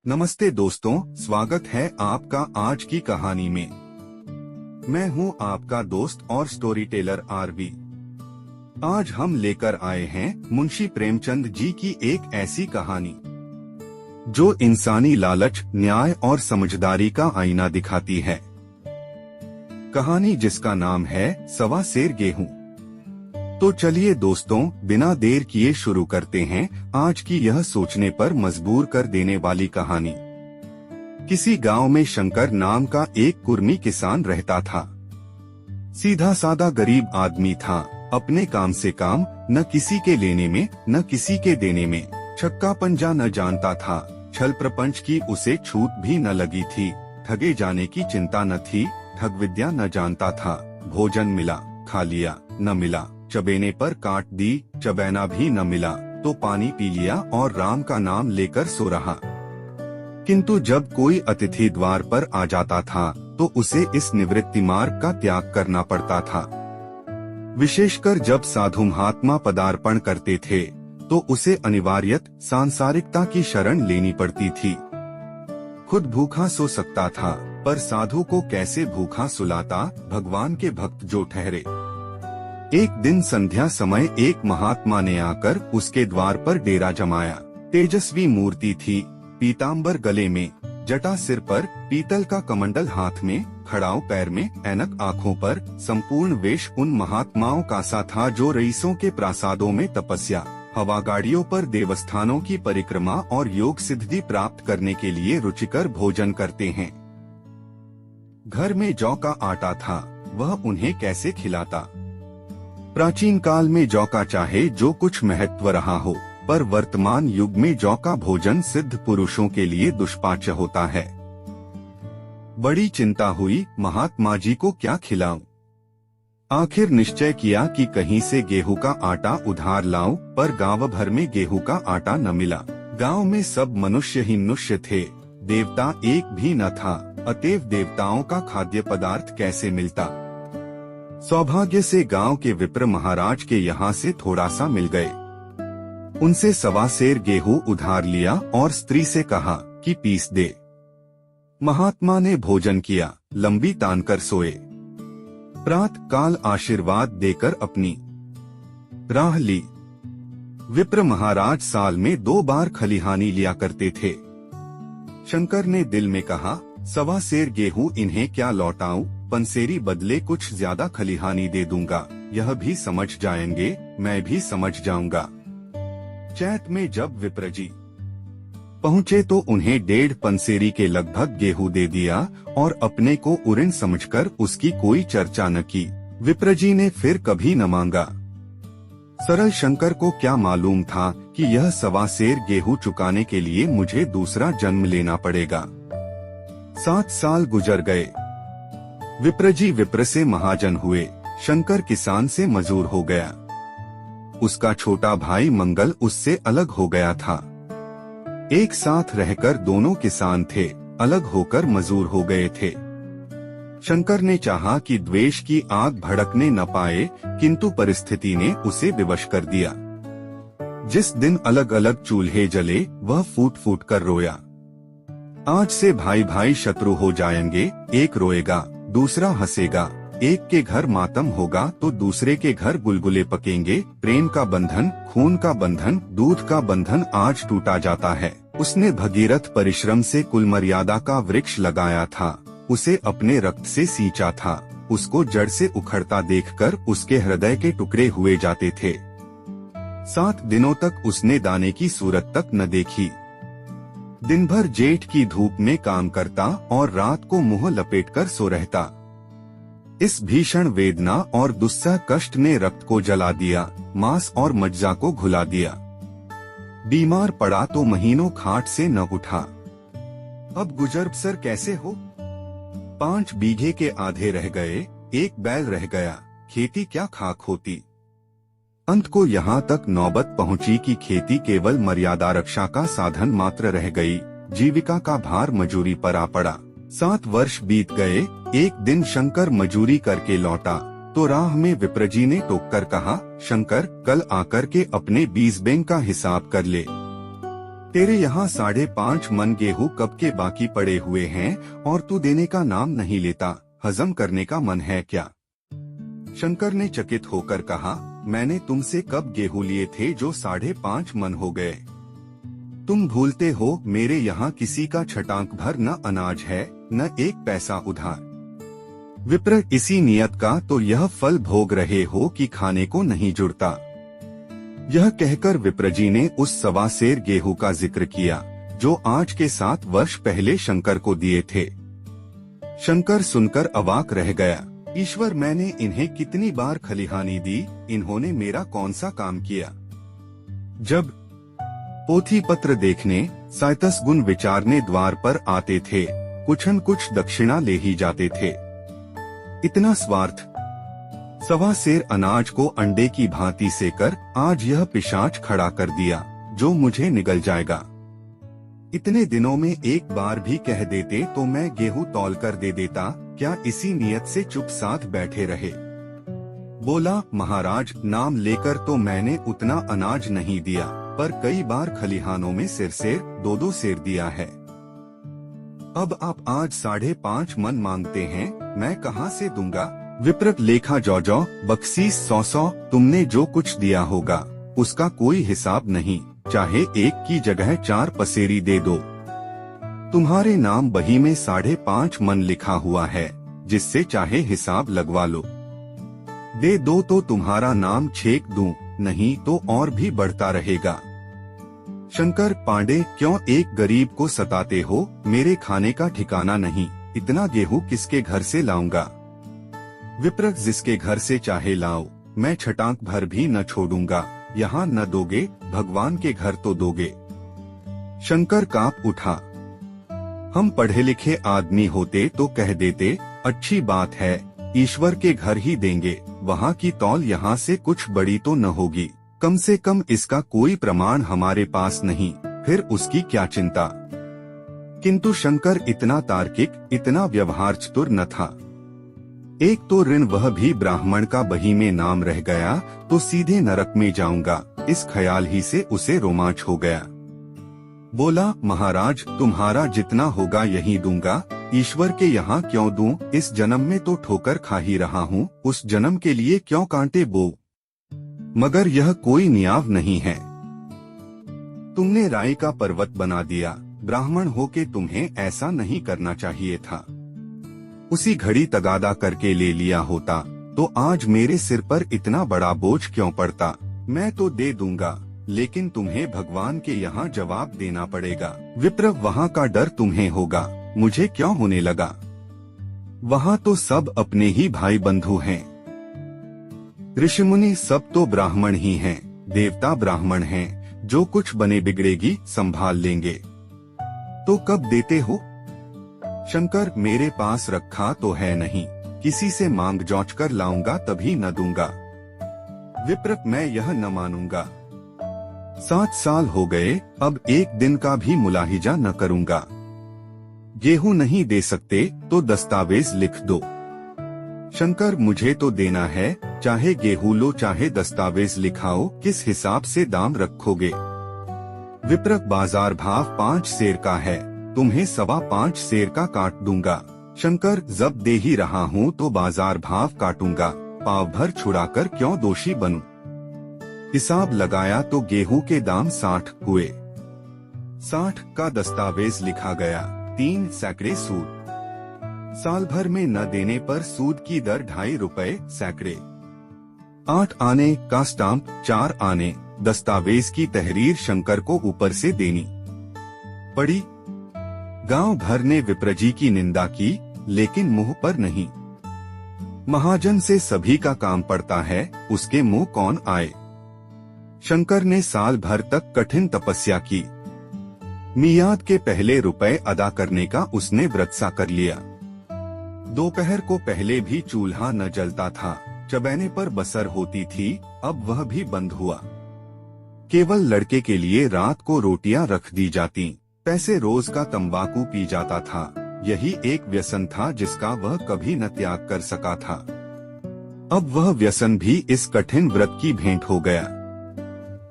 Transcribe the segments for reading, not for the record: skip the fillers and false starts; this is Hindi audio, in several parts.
नमस्ते दोस्तों, स्वागत है आपका आज की कहानी में। मैं हूं आपका दोस्त और स्टोरी टेलर आरवी। आज हम लेकर आए हैं मुंशी प्रेमचंद जी की एक ऐसी कहानी जो इंसानी लालच, न्याय और समझदारी का आईना दिखाती है। कहानी जिसका नाम है सवा सेर गेहूं। तो चलिए दोस्तों, बिना देर किए शुरू करते हैं आज की यह सोचने पर मजबूर कर देने वाली कहानी। किसी गांव में शंकर नाम का एक कुर्मी किसान रहता था। सीधा सादा गरीब आदमी था, अपने काम से काम, न किसी के लेने में न किसी के देने में। छक्का पंजा न जानता था, छल प्रपंच की उसे छूट भी न लगी थी। ठगे जाने की चिंता न थी, ठग विद्या न जानता था। भोजन मिला खा लिया, न मिला चबेने पर काट दी, चबैना भी न मिला तो पानी पी लिया और राम का नाम लेकर सो रहा। किंतु जब कोई अतिथि द्वार पर आ जाता था तो उसे इस निवृत्ति मार्ग का त्याग करना पड़ता था। विशेषकर जब साधु महात्मा पदार्पण करते थे तो उसे अनिवार्यत सांसारिकता की शरण लेनी पड़ती थी। खुद भूखा सो सकता था, पर साधु को कैसे भूखा सुलाता, भगवान के भक्त जो ठहरे। एक दिन संध्या समय एक महात्मा ने आकर उसके द्वार पर डेरा जमाया। तेजस्वी मूर्ति थी, पीतांबर गले में, जटा सिर पर, पीतल का कमंडल हाथ में, खड़ाऊ पैर में, ऐनक आँखों पर। संपूर्ण वेश उन महात्माओं का सा था जो रईसों के प्रासादों में तपस्या, हवागाड़ियों पर देवस्थानों की परिक्रमा और योग सिद्धि प्राप्त करने के लिए रुचिकर भोजन करते हैं। घर में जौ का आटा था, वह उन्हें कैसे खिलाता। प्राचीन काल में जौ का चाहे जो कुछ महत्व रहा हो, पर वर्तमान युग में जौ का भोजन सिद्ध पुरुषों के लिए दुष्पाच्य होता है। बड़ी चिंता हुई, महात्मा जी को क्या खिलाऊं। आखिर निश्चय किया कि कहीं से गेहूं का आटा उधार लाऊं, पर गांव भर में गेहूं का आटा न मिला। गांव में सब मनुष्य ही मनुष्य थे, देवता एक भी न था, अतएव देवताओं का खाद्य पदार्थ कैसे मिलता। सौभाग्य से गांव के विप्र महाराज के यहाँ से थोड़ा सा मिल गए। उनसे सवा सेर गेहूं उधार लिया और स्त्री से कहा कि पीस दे। महात्मा ने भोजन किया, लंबी तान कर सोए। प्रातः काल आशीर्वाद देकर अपनी राह ली। विप्र महाराज साल में 2 बार खलिहानी लिया करते थे। शंकर ने दिल में कहा, सवा सेर गेहूं इन्हें क्या लौटाऊं, पंसेरी बदले कुछ ज्यादा खलिहानी दे दूंगा, यह भी समझ जाएंगे, मैं भी समझ जाऊंगा। चैत में जब विप्र जी पहुँचे तो उन्हें 1.5 पंसेरी के लगभग गेहूं दे दिया और अपने को उऋण समझकर उसकी कोई चर्चा न की। विप्र जी ने फिर कभी न मांगा। सरल शंकर को क्या मालूम था कि यह सवा सेर गेहूं चुकाने के लिए मुझे दूसरा जन्म लेना पड़ेगा। 7 साल गुजर गए। विप्र जी विप्र से महाजन हुए, शंकर किसान से मजूर हो गया। उसका छोटा भाई मंगल उससे अलग हो गया था। एक साथ रहकर दोनों किसान थे, अलग होकर मजूर हो गए थे। शंकर ने चाहा कि द्वेष की आग भड़कने न पाए, किंतु परिस्थिति ने उसे विवश कर दिया। जिस दिन अलग अलग चूल्हे जले, वह फूट फूट कर रोया। आज से भाई भाई शत्रु हो जाएंगे, एक रोएगा दूसरा हंसेगा, एक के घर मातम होगा तो दूसरे के घर गुलगुले पकेंगे। प्रेम का बंधन, खून का बंधन, दूध का बंधन आज टूटा जाता है। उसने भगीरथ परिश्रम से कुल मर्यादा का वृक्ष लगाया था, उसे अपने रक्त से सींचा था। उसको जड़ से उखड़ता देखकर उसके हृदय के टुकड़े हुए जाते थे। 7 दिनों तक उसने दाने की सूरत तक न देखी। दिन भर जेठ की धूप में काम करता और रात को मुंह लपेटकर सो रहता। इस भीषण वेदना और दुस्सह कष्ट ने रक्त को जला दिया, मांस और मज्जा को घुला दिया। बीमार पड़ा तो महीनों खाट से न उठा। अब गुजर बसर कैसे हो। 5 बीघे के आधे रह गए, 1 बैल रह गया, खेती क्या खाक होती। अंत को यहाँ तक नौबत पहुँची कि खेती केवल मर्यादा रक्षा का साधन मात्र रह गई। जीविका का भार मजूरी पर आ पड़ा। 7 वर्ष बीत गए। एक दिन शंकर मजूरी करके लौटा तो राह में विप्रजी ने टोककर कहा, शंकर, कल आकर के अपने 20 बैंक का हिसाब कर ले। तेरे यहाँ 5.5 मन गेहूं कब के बाकी पड़े हुए हैं और तू देने का नाम नहीं लेता, हजम करने का मन है क्या? शंकर ने चकित होकर कहा, मैंने तुमसे कब गेहूं लिए थे जो 5.5 मन हो गए? तुम भूलते हो मेरे यहाँ किसी का छटांक भर न अनाज है न एक पैसा उधार। विप्र, इसी नियत का तो यह फल भोग रहे हो कि खाने को नहीं जुड़ता। यह कहकर विप्रजी ने उस 1.25 सेर गेहूं का जिक्र किया जो आज के 7 वर्ष पहले शंकर को दिए थे। शंकर सुनकर अवाक रह गया। ईश्वर, मैंने इन्हें कितनी बार खलिहानी दी, इन्होंने मेरा कौन सा काम किया? जब पोथी पत्र देखने, साइतस गुण विचारने द्वार पर आते थे, कुछ न कुछ दक्षिणा ले ही जाते थे। इतना स्वार्थ! 1.25 सेर अनाज को अंडे की भांति सेकर आज यह पिशाच खड़ा कर दिया जो मुझे निगल जाएगा। इतने दिनों में एक बार भी कह देते तो मैं गेहूं तौल कर दे देता, क्या इसी नियत से चुप साध बैठे रहे? बोला, महाराज, नाम लेकर तो मैंने उतना अनाज नहीं दिया, पर कई बार खलिहानों में सिर 2-2 सेर दिया है। अब आप आज 5.5 मन मांगते हैं, मैं कहाँ से दूंगा? विप्रत, लेखा जौ बख्शीस 100 तुमने जो कुछ दिया होगा उसका कोई हिसाब नहीं, चाहे 1 की जगह 4 पसेरी दे दो। तुम्हारे नाम बही में 5.5 मन लिखा हुआ है, जिससे चाहे हिसाब लगवा लो। दे दो तो तुम्हारा नाम छेक दूं, नहीं तो और भी बढ़ता रहेगा। शंकर, पांडे, क्यों एक गरीब को सताते हो? मेरे खाने का ठिकाना नहीं, इतना गेहूं किसके घर से लाऊंगा? विप्र, जिसके घर से चाहे लाओ, मैं छटांक भर भी न छोड़ूंगा। यहाँ न दोगे, भगवान के घर तो दोगे। शंकर कांप उठा। हम पढ़े लिखे आदमी होते तो कह देते, अच्छी बात है, ईश्वर के घर ही देंगे, वहाँ की तौल यहाँ से कुछ बड़ी तो न होगी। कम से कम इसका कोई प्रमाण हमारे पास नहीं, फिर उसकी क्या चिंता? किंतु शंकर इतना तार्किक, इतना व्यवहार चतुर न था। एक तो ऋण वह भी ब्राह्मण का बही में नाम रह गया तो सीधे नरक में जाऊंगा, इस ख्याल ही से उसे रोमांच हो गया। बोला, महाराज, तुम्हारा जितना होगा यही दूंगा, ईश्वर के यहाँ क्यों दूं? इस जन्म में तो ठोकर खा ही रहा हूँ, उस जन्म के लिए क्यों कांटे बो? मगर यह कोई नियाव नहीं है। तुमने राई का पर्वत बना दिया, ब्राह्मण होके तुम्हें ऐसा नहीं करना चाहिए था। उसी घड़ी तगादा करके ले लिया होता तो आज मेरे सिर पर इतना बड़ा बोझ क्यों पड़ता? मैं तो दे दूंगा, लेकिन तुम्हें भगवान के यहाँ जवाब देना पड़ेगा। विप्र, वहाँ का डर तुम्हें होगा, मुझे क्यों होने लगा? वहाँ तो सब अपने ही भाई बंधु हैं। ऋषिमुनि सब तो ब्राह्मण ही हैं, देवता ब्राह्मण हैं, जो कुछ बने बिगड़ेगी संभाल लेंगे। तो कब देते हो? शंकर, मेरे पास रखा तो है नहीं, किसी से मांग जोच कर लाऊंगा तभी न दूंगा। विप्र, मैं यह न मानूंगा। 7 साल हो गए, अब एक दिन का भी मुलाहिजा न करूंगा। गेहूं नहीं दे सकते तो दस्तावेज लिख दो। शंकर, मुझे तो देना है, चाहे गेहूं लो चाहे दस्तावेज लिखाओ, किस हिसाब से दाम रखोगे? विप्र, बाजार भाव 5 सेर का है, तुम्हें 5.25 सेर का काट दूंगा। शंकर, जब दे ही रहा हूँ तो बाजार भाव काटूंगा, पाव भर छुड़ाकर क्यों दोषी बनूं? हिसाब लगाया तो गेहूं के दाम 60 हुए। 60 का दस्तावेज लिखा गया, 3 सैकड़े सूद। साल भर में न देने पर सूद की दर 2.5 रुपए सैकड़े। 8 आने का स्टाम्प, 4 आने दस्तावेज की तहरीर शंकर को ऊपर से देनी पड़ी। गांव भर ने विप्रजी की निंदा की, लेकिन मुंह पर नहीं। महाजन से सभी का काम पड़ता है, उसके मुंह कौन आए? शंकर ने साल भर तक कठिन तपस्या की। मियाद के पहले रुपए अदा करने का उसने व्रत सा कर लिया। दोपहर को पहले भी चूल्हा न जलता था, चबैने पर बसर होती थी, अब वह भी बंद हुआ। केवल लड़के के लिए रात को रोटियां रख दी जाती, पैसे रोज का तंबाकू पी जाता था। यही एक व्यसन था जिसका वह कभी न त्याग कर सका था। अब वह व्यसन भी इस कठिन व्रत की भेंट हो गया।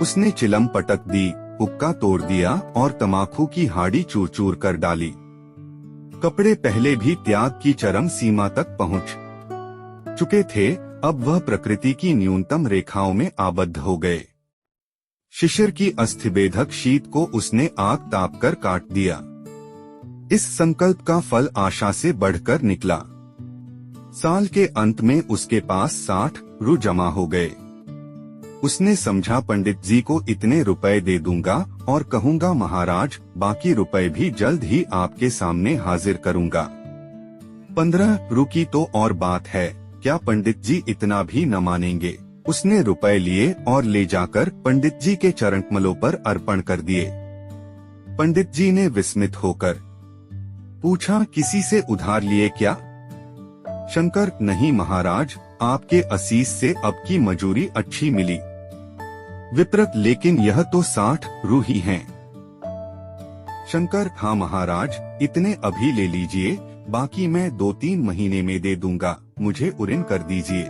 उसने चिलम पटक दी, हुक्का तोड़ दिया और तमाकू की हाड़ी चूर चूर कर डाली। कपड़े पहले भी त्याग की चरम सीमा तक पहुंच चुके थे, अब वह प्रकृति की न्यूनतम रेखाओं में आबद्ध हो गए। शिशिर की अस्थिबेधक शीत को उसने आग ताप कर काट दिया। इस संकल्प का फल आशा से बढ़कर निकला। साल के अंत में उसके पास 60 रु जमा हो गए। उसने समझा पंडित जी को इतने रुपए दे दूंगा और कहूंगा महाराज बाकी रुपए भी जल्द ही आपके सामने हाजिर करूंगा। 15 रु की तो और बात है, क्या पंडित जी इतना भी न मानेंगे? उसने रुपए लिए और ले जाकर पंडित जी के चरणकमलों पर अर्पण कर दिए। पंडित जी ने विस्मित होकर पूछा, किसी से उधार लिए क्या? शंकर, नहीं महाराज, आपके असीस से अब की मजूरी अच्छी मिली। विप्रक, लेकिन यह तो 60 रु ही हैं। शंकर, हाँ महाराज, इतने अभी ले लीजिए, बाकी मैं 2-3 महीने में दे दूंगा, मुझे उरिन कर दीजिए।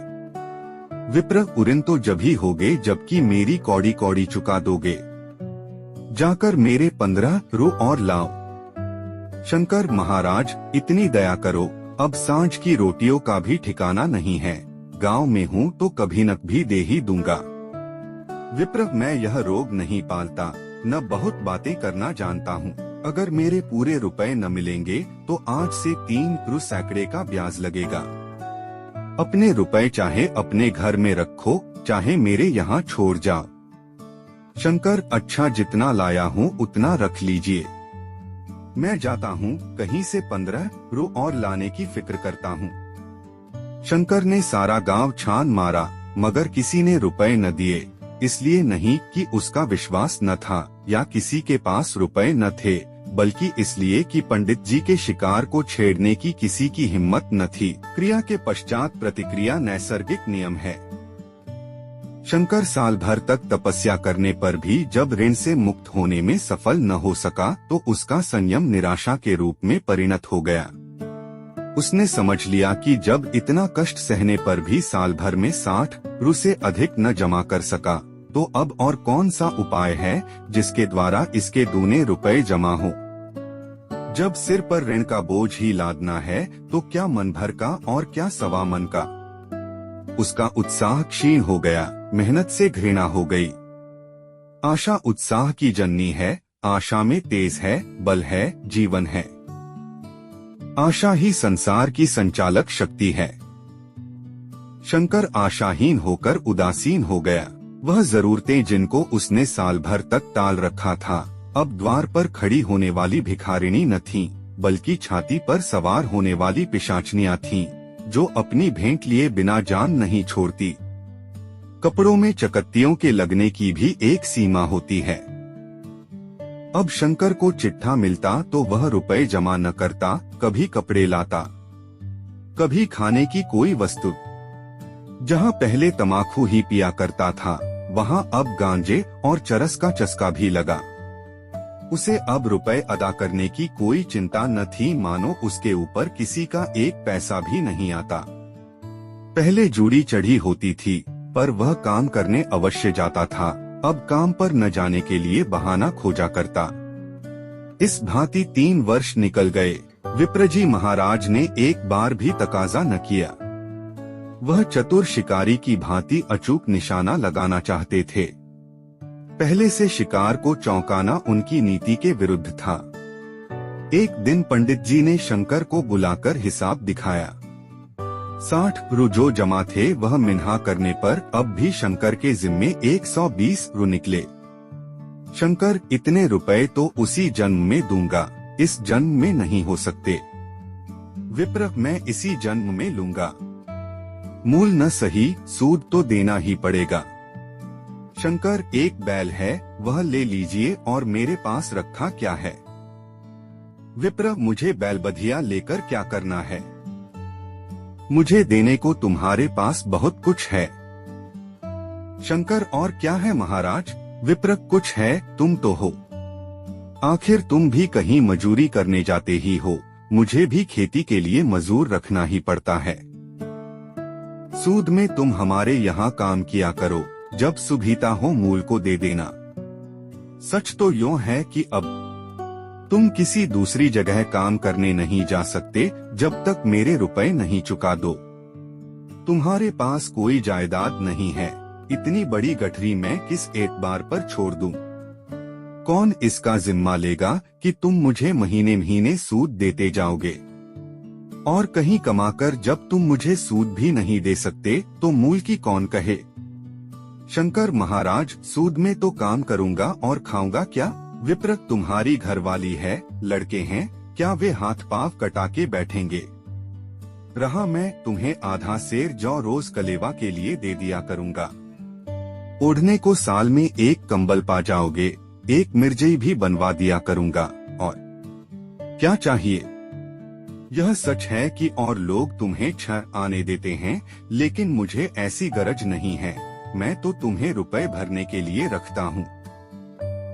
विप्र, उरिन तो जभी होगे जबकि मेरी कौड़ी कौड़ी चुका दोगे। जाकर मेरे 15 रु और लाओ। शंकर, महाराज इतनी दया करो, अब सांझ की रोटियों का भी ठिकाना नहीं है। गांव में हूँ तो कभी न भी दे ही दूंगा। विप्र, मैं यह रोग नहीं पालता, न बहुत बातें करना जानता हूँ। अगर मेरे पूरे रुपए न मिलेंगे तो आज से 3 रु सैकड़े का ब्याज लगेगा। अपने रुपए चाहे अपने घर में रखो, चाहे मेरे यहाँ छोड़ जाओ। शंकर, अच्छा, जितना लाया हूँ उतना रख लीजिए। मैं जाता हूँ, कहीं से 15 रु और लाने की फिक्र करता हूँ। शंकर ने सारा गांव छान मारा, मगर किसी ने रुपए न दिए। इसलिए नहीं कि उसका विश्वास न था या किसी के पास रुपए न थे, बल्कि इसलिए कि पंडित जी के शिकार को छेड़ने की किसी की हिम्मत न थी। क्रिया के पश्चात प्रतिक्रिया नैसर्गिक नियम है। शंकर साल भर तक तपस्या करने पर भी जब ऋण से मुक्त होने में सफल न हो सका तो उसका संयम निराशा के रूप में परिणत हो गया। उसने समझ लिया कि जब इतना कष्ट सहने पर भी साल भर में 60 रु से अधिक न जमा कर सका, तो अब और कौन सा उपाय है जिसके द्वारा इसके दूने रुपए जमा हो। जब सिर पर ऋण का बोझ ही लादना है तो क्या मन भर का और क्या सवा मन का। उसका उत्साह क्षीण हो गया, मेहनत से घृणा हो गई। आशा उत्साह की जननी है, आशा में तेज है, बल है, जीवन है। आशा ही संसार की संचालक शक्ति है। शंकर आशाहीन होकर उदासीन हो गया। वह जरूरतें जिनको उसने साल भर तक टाल रखा था, अब द्वार पर खड़ी होने वाली भिखारिणी न थीं, बल्कि छाती पर सवार होने वाली पिशाचनियां थीं, जो अपनी भेंट लिए बिना जान नहीं छोड़ती। कपड़ों में चकत्तियों के लगने की भी एक सीमा होती है। अब शंकर को चिट्ठा मिलता तो वह रुपए जमा न करता, कभी कपड़े लाता, कभी खाने की कोई वस्तु। जहाँ पहले तमाकू ही पिया करता था, वहाँ अब गांजे और चरस का चस्का भी लगा। उसे अब रुपए अदा करने की कोई चिंता न थी, मानो उसके ऊपर किसी का एक पैसा भी नहीं आता। पहले जूड़ी चढ़ी होती थी, पर वह काम करने अवश्य जाता था, अब काम पर न जाने के लिए बहाना खोजा करता। इस भांति 3 वर्ष निकल गए। विप्रजी महाराज ने एक बार भी तकाजा न किया। वह चतुर शिकारी की भांति अचूक निशाना लगाना चाहते थे। पहले से शिकार को चौंकाना उनकी नीति के विरुद्ध था। एक दिन पंडित जी ने शंकर को बुलाकर हिसाब दिखाया। 60 रु जो जमा थे वह मिन्हा करने पर अब भी शंकर के जिम्मे 120 रु निकले। शंकर, इतने रुपए तो उसी जन्म में दूंगा, इस जन्म में नहीं हो सकते। विप्र, मैं इसी जन्म में लूंगा। मूल न सही, सूद तो देना ही पड़ेगा। शंकर, एक बैल है, वह ले लीजिए और मेरे पास रखा क्या है। विप्र, मुझे बैल बधिया लेकर क्या करना है। मुझे देने को तुम्हारे पास बहुत कुछ है। शंकर, और क्या है महाराज। विप्र, कुछ है, तुम तो हो। आखिर तुम भी कहीं मजूरी करने जाते ही हो, मुझे भी खेती के लिए मजूर रखना ही पड़ता है। सूद में तुम हमारे यहाँ काम किया करो, जब सुभीता हो मूल को दे देना। सच तो यूं है कि अब तुम किसी दूसरी जगह काम करने नहीं जा सकते जब तक मेरे रुपए नहीं चुका दो। तुम्हारे पास कोई जायदाद नहीं है, इतनी बड़ी गठरी मैं किस एतबार पर छोड़ दूं? कौन इसका जिम्मा लेगा कि तुम मुझे महीने महीने सूद देते जाओगे? और कहीं कमाकर जब तुम मुझे सूद भी नहीं दे सकते तो मूल की कौन कहे? शंकर महाराज, सूद में तो काम करूंगा और खाऊंगा क्या? विप्र तुम्हारी घरवाली है, लड़के हैं, क्या वे हाथ पांव कटा के बैठेंगे? रहा मैं तुम्हें आधा सेर जौ रोज कलेवा के लिए दे दिया करूंगा। ओढ़ने को साल में एक कंबल पा जाओगे, एक मिर्जई भी बनवा दिया करूंगा। और क्या चाहिए? यह सच है कि और लोग तुम्हें छह आने देते हैं, लेकिन मुझे ऐसी गरज नहीं है। मैं तो तुम्हें रुपए भरने के लिए रखता हूँ।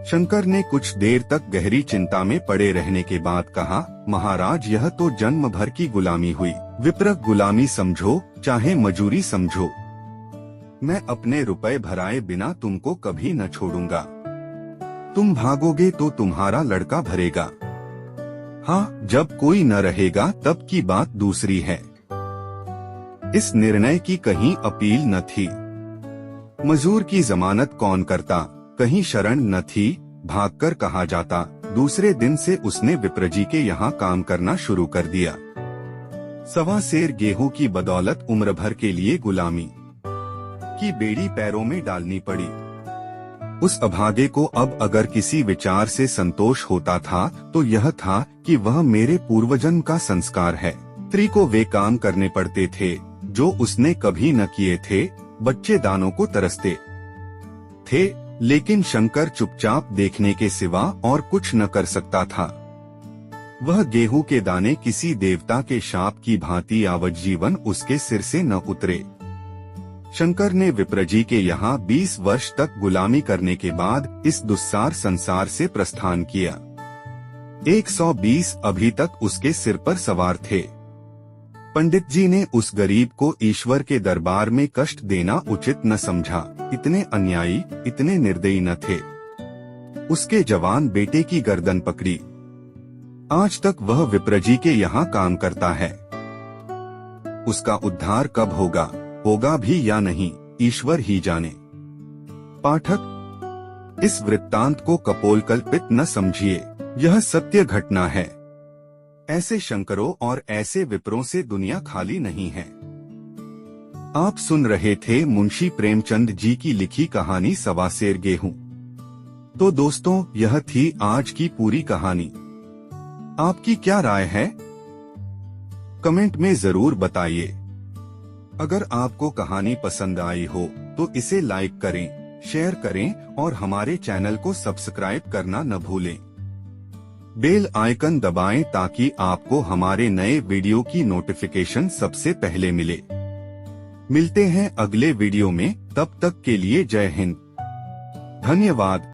शंकर ने कुछ देर तक गहरी चिंता में पड़े रहने के बाद कहा, महाराज, यह तो जन्म भर की गुलामी हुई। विप्र, गुलामी समझो चाहे मजूरी समझो, मैं अपने रुपए भराए बिना तुमको कभी न छोड़ूंगा। तुम भागोगे तो तुम्हारा लड़का भरेगा। हाँ, जब कोई न रहेगा तब की बात दूसरी है। इस निर्णय की कहीं अपील न थी। मजूर की जमानत कौन करता? कहीं शरण न थी, भागकर कहा जाता। दूसरे दिन से उसने विप्रजी के यहाँ काम करना शुरू कर दिया। 1.25 सेर गेहूं की बदौलत उम्र भर के लिए गुलामी की बेड़ी पैरों में डालनी पड़ी। उस अभागे को अब अगर किसी विचार से संतोष होता था तो यह था कि वह मेरे पूर्वजन्म का संस्कार है। स्त्री को वे काम करने पड़ते थे जो उसने कभी न किए थे। बच्चे दानों को तरसते थे, लेकिन शंकर चुपचाप देखने के सिवा और कुछ न कर सकता था। वह गेहूं के दाने किसी देवता के शाप की भांति यावज्जीवन उसके सिर से न उतरे। शंकर ने विप्रजी के यहाँ 20 वर्ष तक गुलामी करने के बाद इस दुस्सार संसार से प्रस्थान किया। 120 अभी तक उसके सिर पर सवार थे। पंडित जी ने उस गरीब को ईश्वर के दरबार में कष्ट देना उचित न समझा। इतने अन्यायी, इतने निर्दयी न थे। उसके जवान बेटे की गर्दन पकड़ी। आज तक वह विप्रजी के यहाँ काम करता है। उसका उद्धार कब होगा, होगा भी या नहीं, ईश्वर ही जाने। पाठक, इस वृत्तांत को कपोलकल्पित न समझिए, यह सत्य घटना है। ऐसे शंकरों और ऐसे विप्रों से दुनिया खाली नहीं है। आप सुन रहे थे मुंशी प्रेमचंद जी की लिखी कहानी 1.25 सेर गेहूं। तो दोस्तों, यह थी आज की पूरी कहानी। आपकी क्या राय है? कमेंट में जरूर बताइए। अगर आपको कहानी पसंद आई हो तो इसे लाइक करें, शेयर करें और हमारे चैनल को सब्सक्राइब करना न भूलें। बेल आइकन दबाएं ताकि आपको हमारे नए वीडियो की नोटिफिकेशन सबसे पहले मिले। मिलते हैं अगले वीडियो में, तब तक के लिए जय हिंद, धन्यवाद।